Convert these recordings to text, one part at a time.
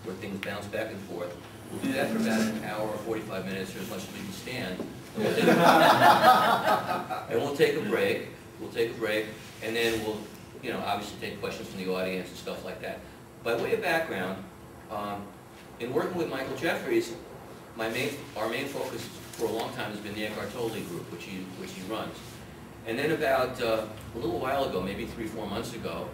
where things bounce back and forth. We'll do that for about an hour or 45 minutes, or as much as we can stand. And we'll take a break. We'll take a break, and then we'll, obviously take questions from the audience and stuff like that. By way of background, in working with Michael Jeffries, our main focus for a long time has been the Eckhart Tolle group, which he runs. And then about a little while ago, maybe 3-4 months ago,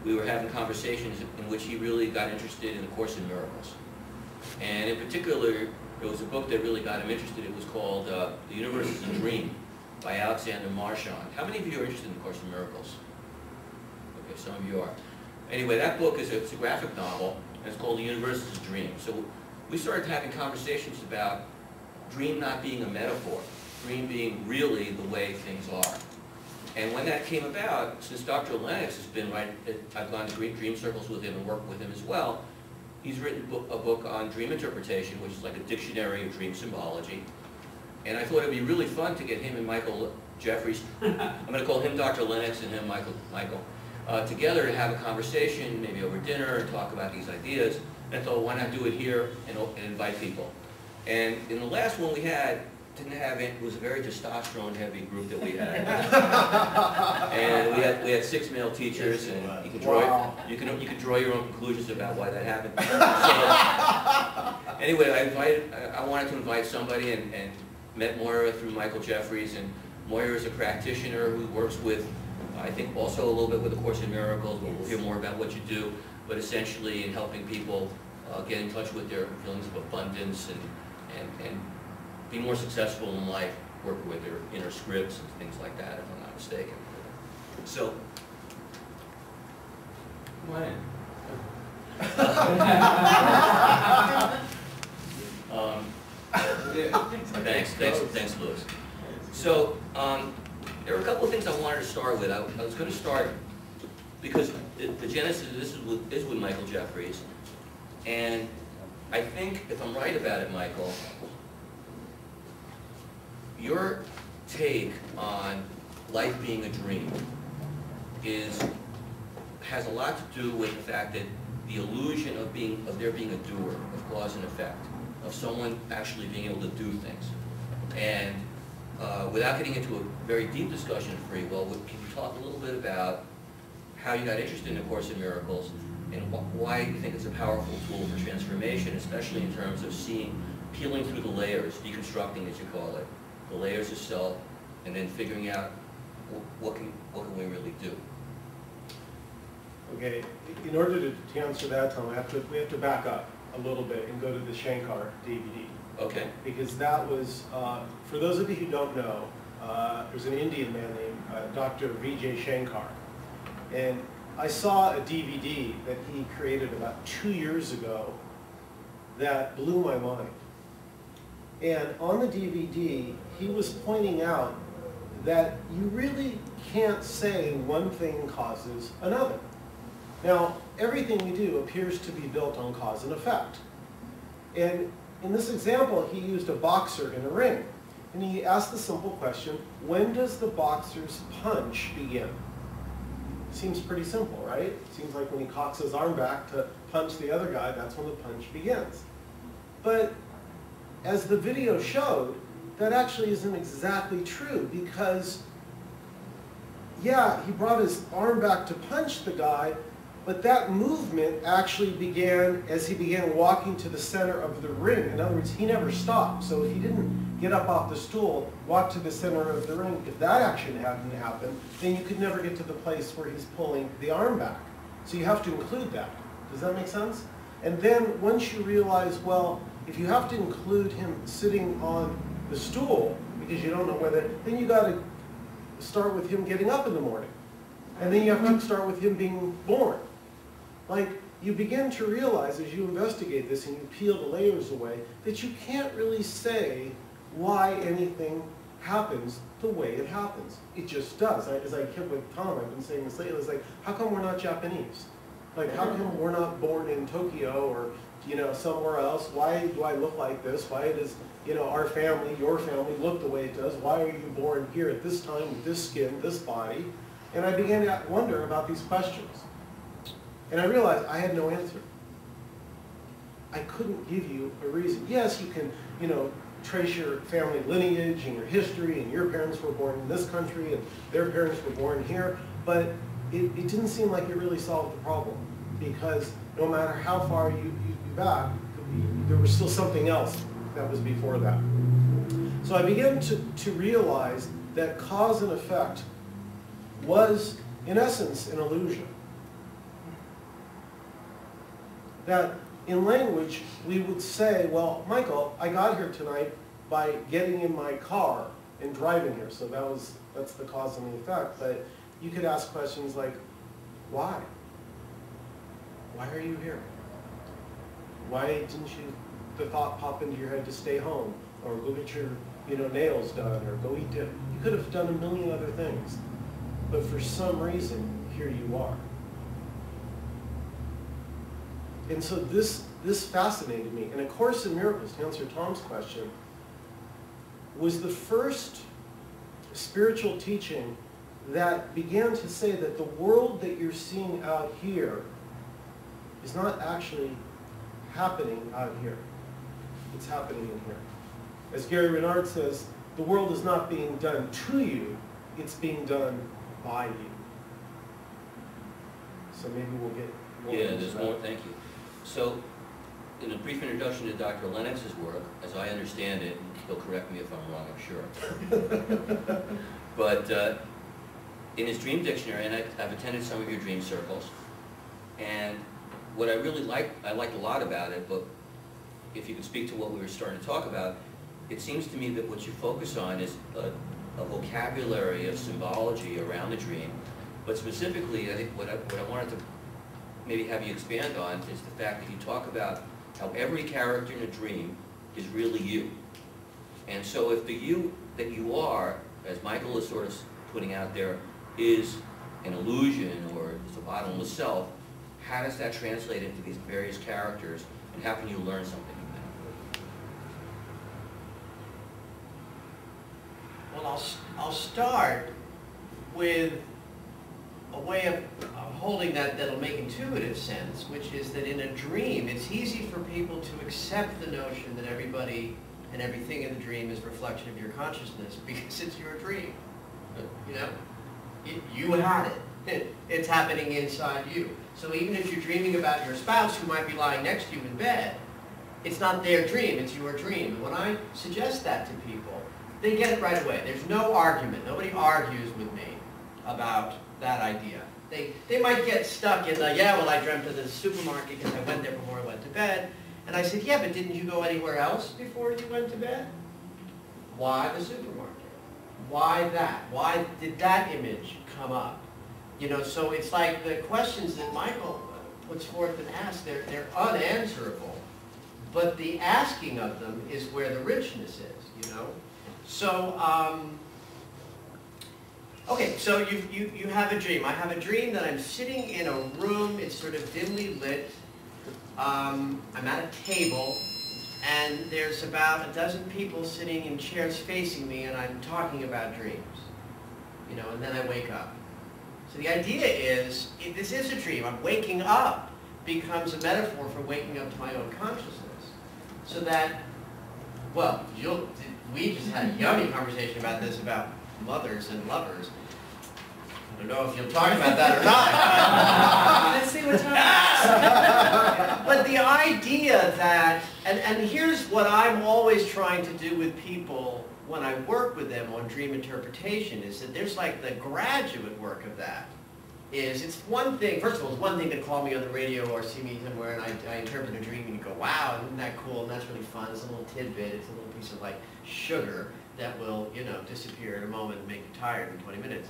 we were having conversations in which he really got interested in A Course in Miracles. And in particular, there was a book that really got him interested. It was called The Universe is a Dream by Alexander Marchand. How many of you are interested in A Course in Miracles? Okay, some of you are. Anyway, that book is a graphic novel, and it's called The Universe is a Dream. So we started having conversations about dream not being a metaphor, dream being really the way things are. And when that came about, since Dr. Lennox has been I've gone to dream circles with him and worked with him as well, he's written a book on dream interpretation, which is like a dictionary of dream symbology. And I thought it would be really fun to get him and Michael Jeffries, I'm going to call him Dr. Lennox and him Michael, together to have a conversation, maybe over dinner, and talk about these ideas. And I thought, why not do it here and invite people? And in the last one we had, it was a very testosterone-heavy group that we had. And we had 6 male teachers, and you can draw you can draw your own conclusions about why that happened. So, anyway, I wanted to invite somebody, and met Moira through Michael Jeffries. And Moira is a practitioner who works with, I think, also a little bit with A Course in Miracles. We'll hear more about what you do, but essentially in helping people get in touch with their feelings of abundance and be more successful in life, work with their inner scripts and things like that, if I'm not mistaken. So, come on in. Thanks, Louis. So, there are a couple of things I wanted to start with. I was going to start because the genesis of this is with Michael Jeffries, and I think, if I'm right about it, Michael, your take on life being a dream has a lot to do with the fact that the illusion of there being a doer, of cause and effect, of someone actually being able to do things. And without getting into a very deep discussion of free will, can you talk a little bit about how you got interested in A Course in Miracles, and why you think it's a powerful tool for transformation, especially in terms of peeling through the layers, deconstructing, as you call it, the layers of self, and then figuring out what can we really do? Okay, in order to answer that, Tom, we have to back up a little bit and go to the Shankar DVD. Okay. Because that was, for those of you who don't know, there's an Indian man named Dr. Vijay Shankar. And I saw a DVD that he created about 2 years ago that blew my mind. And on the DVD, he was pointing out that you really can't say one thing causes another. Now, everything we do appears to be built on cause and effect. And in this example, he used a boxer in a ring. And he asked the simple question, when does the boxer's punch begin? Seems pretty simple, right? Seems like when he cocks his arm back to punch the other guy, that's when the punch begins. But as the video showed, that actually isn't exactly true, because, yeah, he brought his arm back to punch the guy, but that movement actually began as he began walking to the center of the ring. In other words, he never stopped. So if he didn't get up off the stool, walk to the center of the ring, if that action hadn't happened, then you could never get to the place where he's pulling the arm back. So you have to include that. Does that make sense? And then once you realize, well, if you have to include him sitting on the stool, because you don't know whether, then you got to start with him getting up in the morning. And then you have to start with him being born. Like, you begin to realize as you investigate this and you peel the layers away that you can't really say why anything happens the way it happens. It just does. As I kept with Tom, I've been saying this lately, it's like, how come we're not Japanese? Like, how come we're not born in Tokyo or, somewhere else? Why do I look like this? Why does, our family, your family, look the way it does? Why are you born here at this time with this skin, this body? And I began to wonder about these questions. And I realized I had no answer. I couldn't give you a reason. Yes, you can, you know, trace your family lineage and your history, and your parents were born in this country and their parents were born here, but it didn't seem like it really solved the problem, because no matter how far you back, there was still something else that was before that. So I began to realize that cause and effect was, in essence, an illusion. That in language, we would say, well, Michael, I got here tonight by getting in my car and driving here, so that's the cause and the effect. But you could ask questions like, why? Why are you here? Why didn't the thought pop into your head to stay home, or go get your, you know, nails done, or go eat dinner? You could have done a million other things, but for some reason, here you are. And so this fascinated me. And A Course in Miracles, to answer Tom's question, was the first spiritual teaching that began to say that the world that you're seeing out here is not actually happening out here. It's happening in here. As Gary Renard says, the world is not being done to you, it's being done by you. So maybe we'll get more. Yeah, there's more, thank you. So, in a brief introduction to Dr. Lennox's work, as I understand it, he'll correct me if I'm wrong, I'm sure. But in his dream dictionary, and I've attended some of your dream circles, and what I really liked a lot about it, but if you could speak to what we were starting to talk about, it seems to me that what you focus on is a vocabulary of symbology around the dream, but specifically, I think what I wanted to maybe have you expand on is the fact that you talk about how every character in a dream is really you. And so if the you that you are, as Michael is sort of putting out there, is an illusion or is a bottomless self, how does that translate into these various characters, and how can you learn something from that? Well, I'll start with a way of holding that'll make intuitive sense, which is that in a dream, it's easy for people to accept the notion that everybody and everything in the dream is a reflection of your consciousness because it's your dream. You know? You had it. It's happening inside you. So even if you're dreaming about your spouse who might be lying next to you in bed, it's not their dream, it's your dream. And when I suggest that to people, they get it right away. There's no argument. Nobody argues with me about that idea. They might get stuck in the, yeah, well, I dreamt of the supermarket because I went there before I went to bed. And I said, yeah, but didn't you go anywhere else before you went to bed? Why the supermarket? Why that? Why did that image come up? You know, so it's like the questions that Michael puts forth and asks, they're unanswerable. But the asking of them is where the richness is, you know? So, okay, so you have a dream. I have a dream that I'm sitting in a room, it's sort of dimly lit. I'm at a table, and there's about a dozen people sitting in chairs facing me, and I'm talking about dreams. You know, and then I wake up. So the idea is, if this is a dream, I'm waking up becomes a metaphor for waking up to my own consciousness. So that, well, we just had a yummy conversation about this, about mothers and lovers. I don't know if you'll talk about that or not. Let's see what happens. But the idea that, and here's what I'm always trying to do with people when I work with them on dream interpretation, is that there's like the graduate work of that. It's one thing, first of all, it's one thing to call me on the radio or see me somewhere and I interpret a dream and you go, wow, isn't that cool, and that's really fun, it's a little tidbit, it's a little piece of like sugar that will, you know, disappear in a moment and make you tired in 20 minutes.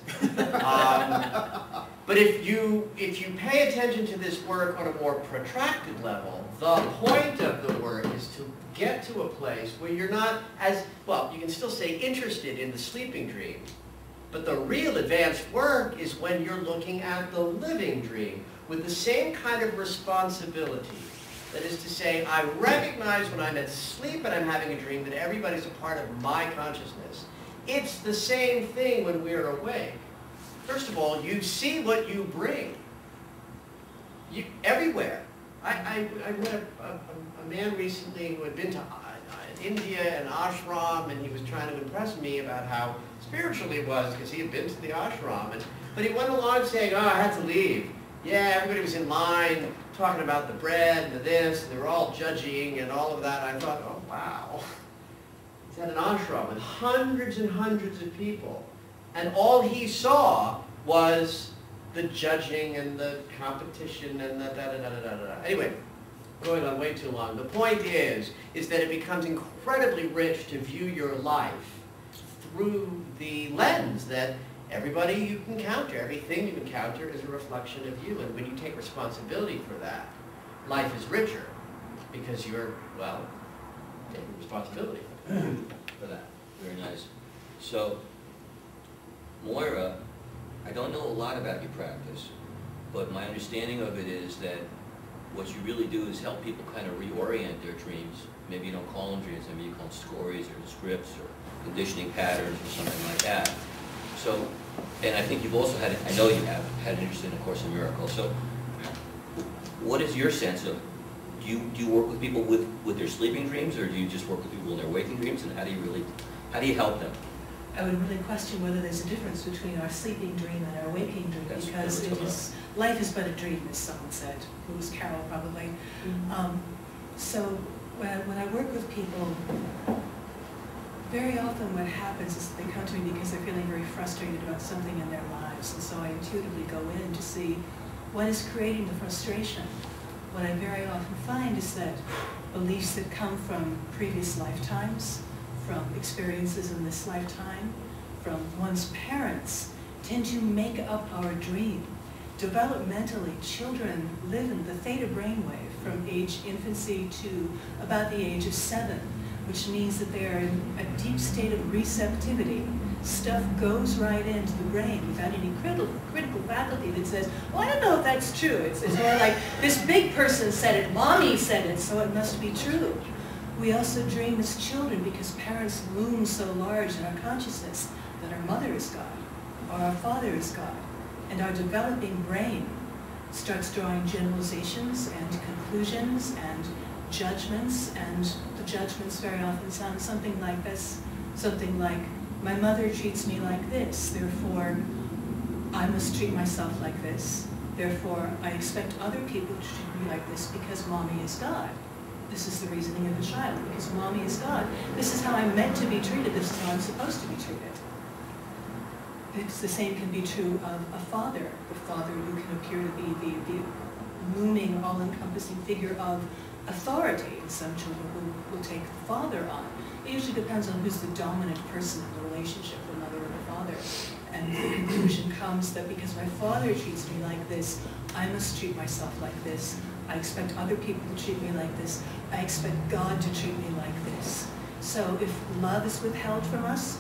But if you pay attention to this work on a more protracted level, the point of the work is to get to a place where you're not as, well, you can still say interested in the sleeping dream, but the real advanced work is when you're looking at the living dream with the same kind of responsibility. That is to say, I recognize when I'm asleep and I'm having a dream that everybody's a part of my consciousness. It's the same thing when we're awake. First of all, you see what you bring. Everywhere. I met a man recently who had been to India and ashram, and he was trying to impress me about how spiritual he was because he had been to the ashram. But he went along saying, oh, I had to leave. Yeah, everybody was in line talking about the bread and the this, and they were all judging and all of that. I thought, oh, wow. He's at an ashram with hundreds and hundreds of people. And all he saw was the judging and the competition and the da-da-da-da-da-da. Anyway, going on way too long. The point is that it becomes incredibly rich to view your life through the lens that everybody you encounter, everything you encounter is a reflection of you. And when you take responsibility for that, life is richer because you're, well, taking responsibility for that. Very nice. So, Moira, I don't know a lot about your practice, but my understanding of it is that what you really do is help people kind of reorient their dreams. Maybe you don't call them dreams, maybe you call them stories or scripts or conditioning patterns or something like that. So, and I think you've also had, I know you have, had an interest in A Course in Miracles. So, what is your sense of, do you work with people with their sleeping dreams, or do you just work with people in their waking dreams, and how do you help them? I would really question whether there's a difference between our sleeping dream and our waking dream, because it is, life is but a dream, as someone said. It was Carol, probably. So when I work with people, very often what happens is they come to me because they're feeling very frustrated about something in their lives, and so I intuitively go in to see what is creating the frustration. What I very often find is that beliefs that come from previous lifetimes, from experiences in this lifetime, from one's parents, tend to make up our dream. Developmentally, children live in the theta brainwave from age infancy to about the age of 7, which means that they are in a deep state of receptivity. Stuff goes right into the brain without any critical faculty that says, well, I don't know if that's true. It's more like, this big person said it, mommy said it, so it must be true. We also dream as children because parents loom so large in our consciousness that our mother is God, or our father is God. And our developing brain starts drawing generalizations and conclusions and judgments, and the judgments very often sound something like this, something like, my mother treats me like this, therefore I must treat myself like this, therefore I expect other people to treat me like this because mommy is God. This is the reasoning of a child, because mommy is God. This is how I'm meant to be treated, this is how I'm supposed to be treated. It's the same can be true of a father. The father who can appear to be the looming, all-encompassing figure of authority. And some children will take the father on. It usually depends on who's the dominant person in the relationship, the mother or the father. And the conclusion comes that because my father treats me like this, I must treat myself like this. I expect other people to treat me like this. I expect God to treat me like this. So if love is withheld from us,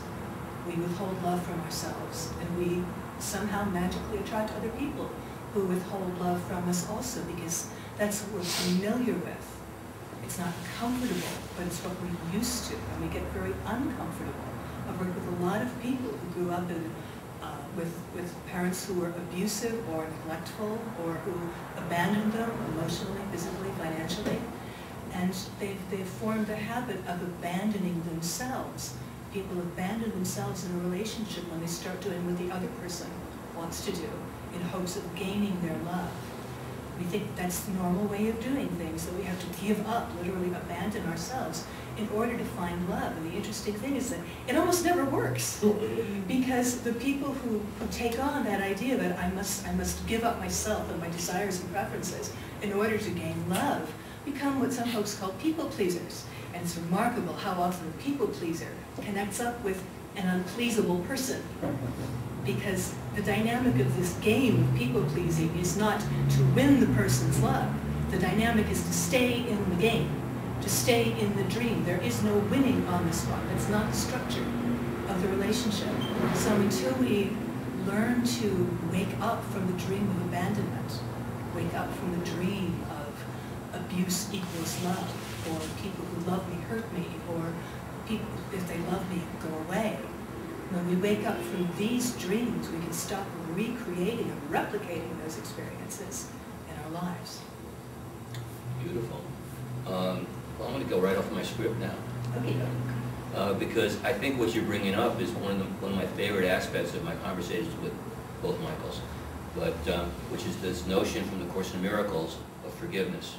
we withhold love from ourselves, and we somehow magically attract other people who withhold love from us also, because that's what we're familiar with. It's not comfortable, but it's what we're used to, and we get very uncomfortable. I've worked with a lot of people who grew up in, with parents who were abusive or neglectful, or who abandoned them emotionally, physically, financially, and they've formed the habit of abandoning themselves. People abandon themselves in a relationship when they start doing what the other person wants to do in hopes of gaining their love. We think that's the normal way of doing things, that we have to give up, literally abandon ourselves in order to find love. And the interesting thing is that it almost never works, because the people who take on that idea that I must give up myself and my desires and preferences in order to gain love become what some folks call people pleasers. And it's remarkable how often a people pleaser connects up with an unpleasable person, because the dynamic of this game of people pleasing is not to win the person's love. The dynamic is to stay in the game, to stay in the dream. There is no winning on this one. That's not the structure of the relationship. So until we learn to wake up from the dream of abandonment, wake up from the dream of abuse equals love, or people who love me hurt me, or people, if they love me, go away. When we wake up from these dreams, we can stop recreating and replicating those experiences in our lives. Beautiful. Well, I'm going to go right off my script now. Okay. Because I think what you're bringing up is one of my favorite aspects of my conversations with both Michaels, but which is this notion from the Course in Miracles of forgiveness.